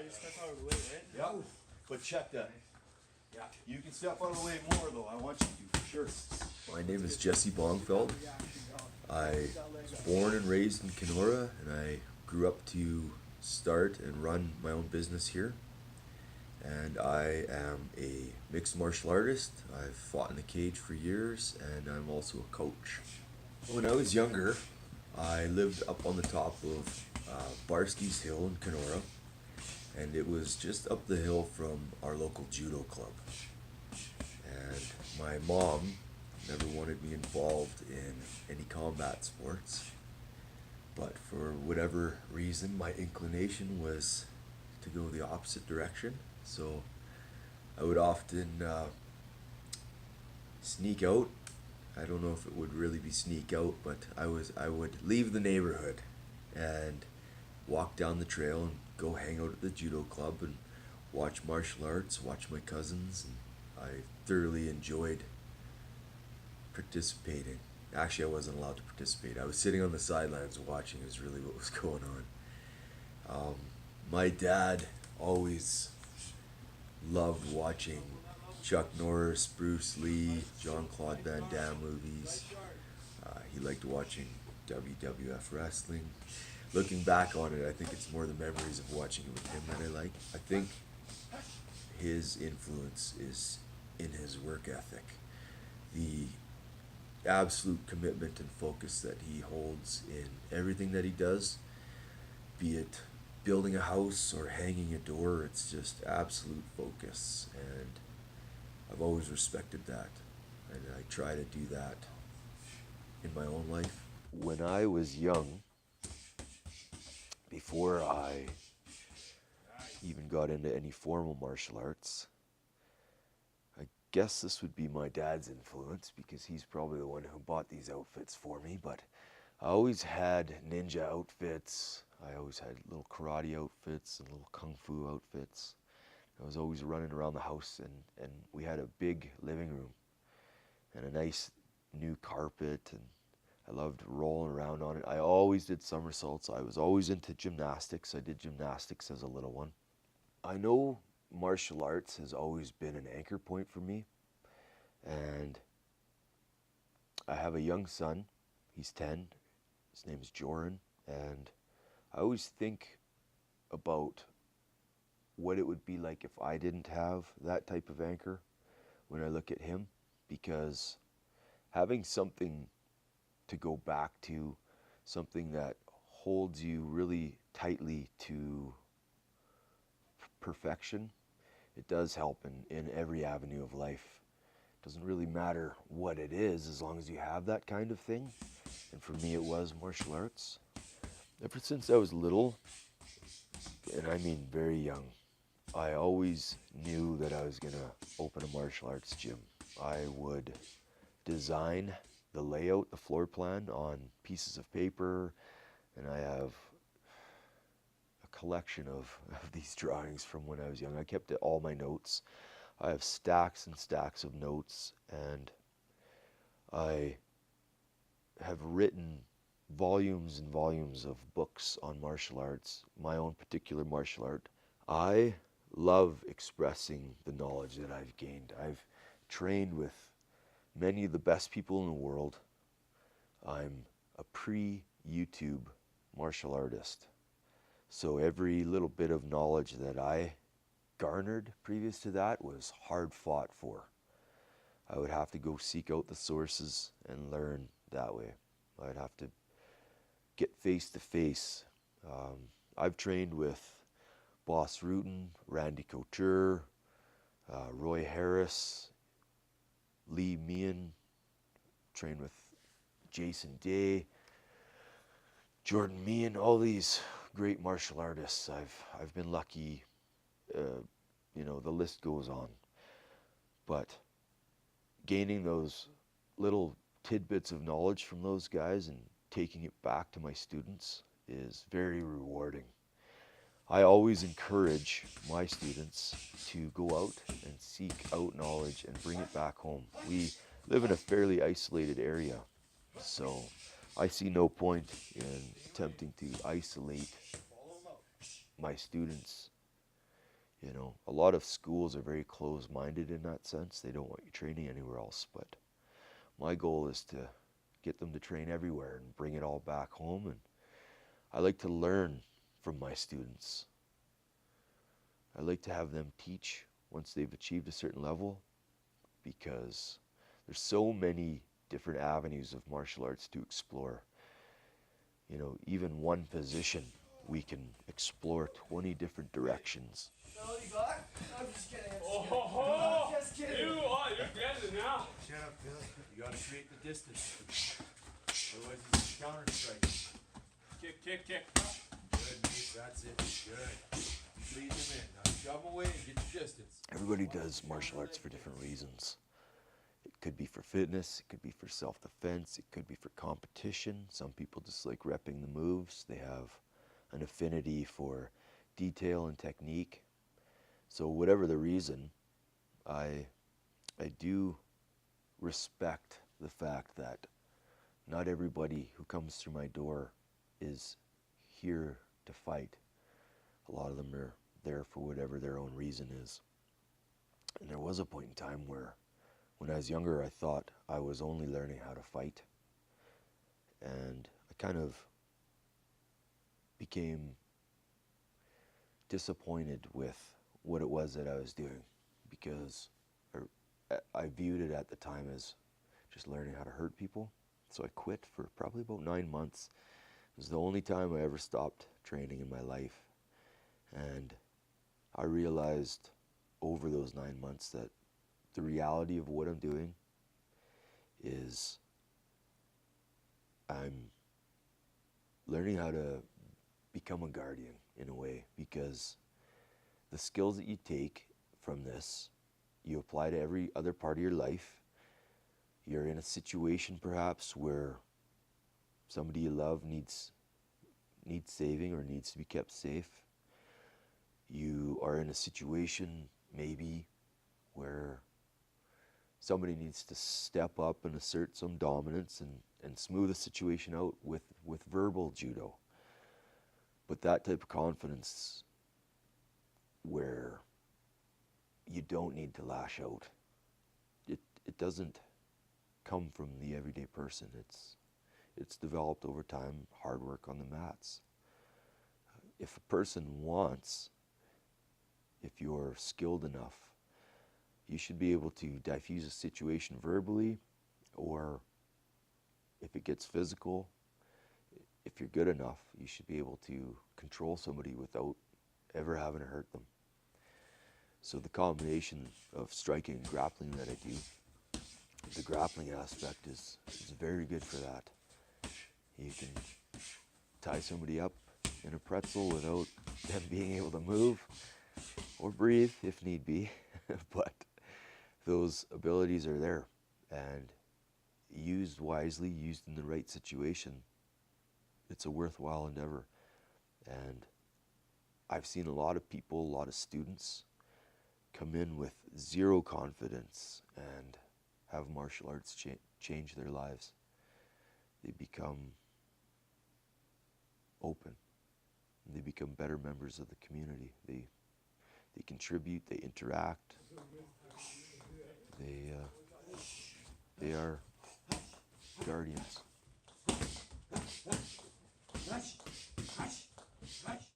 just got out of the way, right? Yeah, but check that. Yeah, you can step out of the way more though. I want you to, for sure. My name is Jesse Bongfeldt. I was born and raised in Kenora, and I grew up to start and run my own business here. And I am a mixed martial artist. I've fought in the cage for years, and I'm also a coach. When I was younger, I lived up on the top of Barsky's Hill in Kenora, and it was just up the hill from our local judo club. And my mom never wanted me involved in any combat sports, but for whatever reason, my inclination was to go the opposite direction. So I would often sneak out. I don't know if it would really be sneak out, but I would leave the neighborhood and walk down the trail and go hang out at the judo club and watch martial arts, watch my cousins, and I thoroughly enjoyed participating. Actually, I wasn't allowed to participate. I was sitting on the sidelines watching is really what was going on. My dad always loved watching Chuck Norris, Bruce Lee, Jean-Claude Van Damme movies. He liked watching WWF wrestling. Looking back on it, I think it's more the memories of watching it with him that I like. I think his influence is in his work ethic. The absolute commitment and focus that he holds in everything that he does, be it building a house or hanging a door, it's just absolute focus, and I've always respected that, and I try to do that in my own life. When I was young, before I even got into any formal martial arts, I guess this would be my dad's influence because he's probably the one who bought these outfits for me, but I always had ninja outfits. I always had little karate outfits and little kung fu outfits. I was always running around the house, and we had a big living room and a nice new carpet, and I loved rolling around on it. I always did somersaults. I was always into gymnastics. I did gymnastics as a little one. I know martial arts has always been an anchor point for me, and I have a young son. He's 10. His name is Joran, and I always think about what it would be like if I didn't have that type of anchor when I look at him, because having something to go back to, something that holds you really tightly to perfection, it does help in every avenue of life. It doesn't really matter what it is as long as you have that kind of thing, and for me it was martial arts. Ever since I was little, and I mean very young, I always knew that I was going to open a martial arts gym. I would design the layout, the floor plan on pieces of paper, and I have a collection of these drawings from when I was young. I kept all my notes. I have stacks and stacks of notes, and I have written volumes and volumes of books on martial arts, my own particular martial art. I love expressing the knowledge that I've gained. I've trained with many of the best people in the world. I'm a pre-YouTube martial artist. So every little bit of knowledge that I garnered previous to that was hard fought for. I would have to go seek out the sources and learn that way. I'd have to get face to face. I've trained with Boss Rutan, Randy Couture, Roy Harris, Lee Meehan, trained with Jason Day, Jordan Meehan, all these great martial artists. I've been lucky, the list goes on. But gaining those little tidbits of knowledge from those guys and taking it back to my students is very rewarding. I always encourage my students to go out and seek out knowledge and bring it back home. We live in a fairly isolated area, so I see no point in attempting to isolate my students You know, a lot of schools are very closed-minded in that sense. They don't want you training anywhere else, but my goal is to get them to train everywhere and bring it all back home. And I like to learn from my students. I like to have them teach once they've achieved a certain level, because there's so many different avenues of martial arts to explore. You know, even one position, we can explore 20 different directions. All you got? I'm just kidding. Oh, I'm just kidding. you're dead now. Shut up, Phil. You gotta create the distance. Otherwise, it's a counter strike. Kick. Good, Mace. That's it. Good. Lead them in. Now shove them away and get your distance. Everybody does martial arts for different reasons. It could be for fitness, it could be for self-defense, it could be for competition. Some people just like repping the moves. They have an affinity for detail and technique. So whatever the reason, I do respect the fact that not everybody who comes through my door is here to fight. A lot of them are there for whatever their own reason is. And there was a point in time where, when I was younger, I thought I was only learning how to fight. And I kind of became disappointed with what it was that I was doing, because I viewed it at the time as just learning how to hurt people. So I quit for probably about 9 months. It was the only time I ever stopped training in my life. And I realized over those 9 months that the reality of what I'm doing is I'm learning how to become a guardian in a way, because the skills that you take from this, you apply to every other part of your life. You're in a situation perhaps where somebody you love needs saving or needs to be kept safe. You are in a situation maybe where somebody needs to step up and assert some dominance and smooth a situation out with verbal judo. But that type of confidence where you don't need to lash out, it doesn't come from the everyday person. It's developed over time, hard work on the mats. If a person wants, if you're skilled enough, you should be able to diffuse a situation verbally, or if it gets physical, if you're good enough, you should be able to control somebody without ever having to hurt them. So the combination of striking and grappling that I do, the grappling aspect is very good for that. You can tie somebody up in a pretzel without them being able to move or breathe if need be, but those abilities are there, and used wisely, used in the right situation, it's a worthwhile endeavor. And I've seen a lot of people, a lot of students come in with zero confidence and have martial arts change their lives. They become open. They become better members of the community. They contribute, they interact. They are guardians. Hush.